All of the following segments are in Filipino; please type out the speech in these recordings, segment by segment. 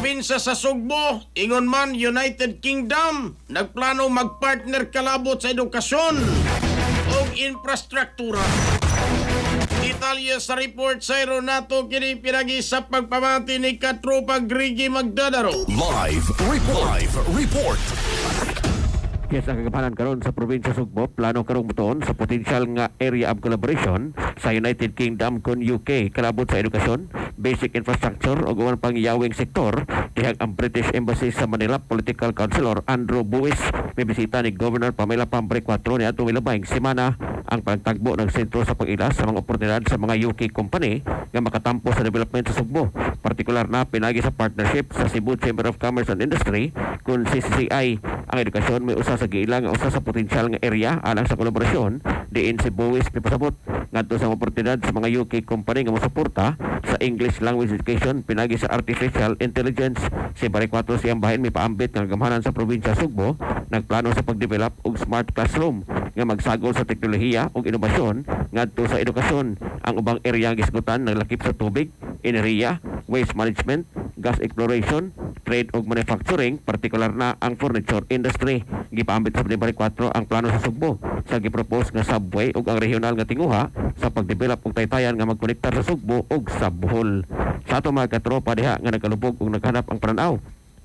probinsya sa Sugbo, ingon man United Kingdom, nagplano magpartner kalabot sa edukasyon o infrastruktura. Detalye sa report sa Ronato kini pinagi sa pagpamati ni Katropa Grigi Magdadaro. Live report. Yes, ang kagapanan karon sa probinsya Sugbo, plano karong buton sa potential nga area of collaboration sa United Kingdom kon UK kalabot sa edukasyon, basic infrastructure ug uban pang yawing sektor. Dihang ang British Embassy sa Manila Political Councilor Andrew Buwis may bisita ni Governor Pamela Pambre 4 ni atong milabayng semana ang pagtagbo ng sentro sa pag-ila sa mga oportunidad sa mga UK company nga makatampo sa development sa Sugbo. Partikular na pinagi sa partnership sa Cebu Chamber of Commerce and Industry kun CCCI. Ang edukasyon may usa sa giilang nga usa sa potensyal nga area alang sa kolaborasyon diin si Buwis pipasabot ngadto sa oportunidad sa mga UK company nga mosuporta sa English language education pinagi sa artificial intelligence. Si Barry 4 siyang bahin may paambit ng gamhanan sa probinsya Sugbo nagplano sa pagdevelop og smart classroom nga magsagol sa teknolohiya ug inobasyon ngadto sa edukasyon. Ang ubang area nga gisgutan naglakip sa tubig, enerhiya, waste management, gas exploration, trade ug manufacturing, partikular na ang furniture industry. Gipaambit sa Barry 4 ang plano sa Sugbo sa gipropose nga subway ug ang regional nga tinguha sa pagdevelop og taytayan nga magkonektar sa Sugbo ug sa Bohol. Sa ato mga katropa diha nga nagkalubog ug naghanap ang pananaw,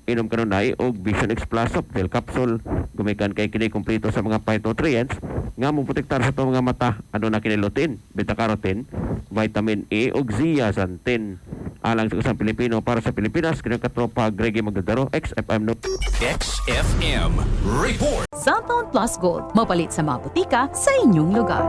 inom kanunay og Vision X Plus Soft Gel Capsule. Gumikan kay kini kumpleto sa mga phytonutrients nga moprotektar sa itong mga mata. Ano na kini lutein, beta-carotene, vitamin A ug zeaxanthin. Alang sa isang Pilipino para sa Pilipinas, kini katropa Gregi Magdadaro, XFM no. XFM report. Cellphone Plus Gold, mapalit sa mga butika sa inyong lugar.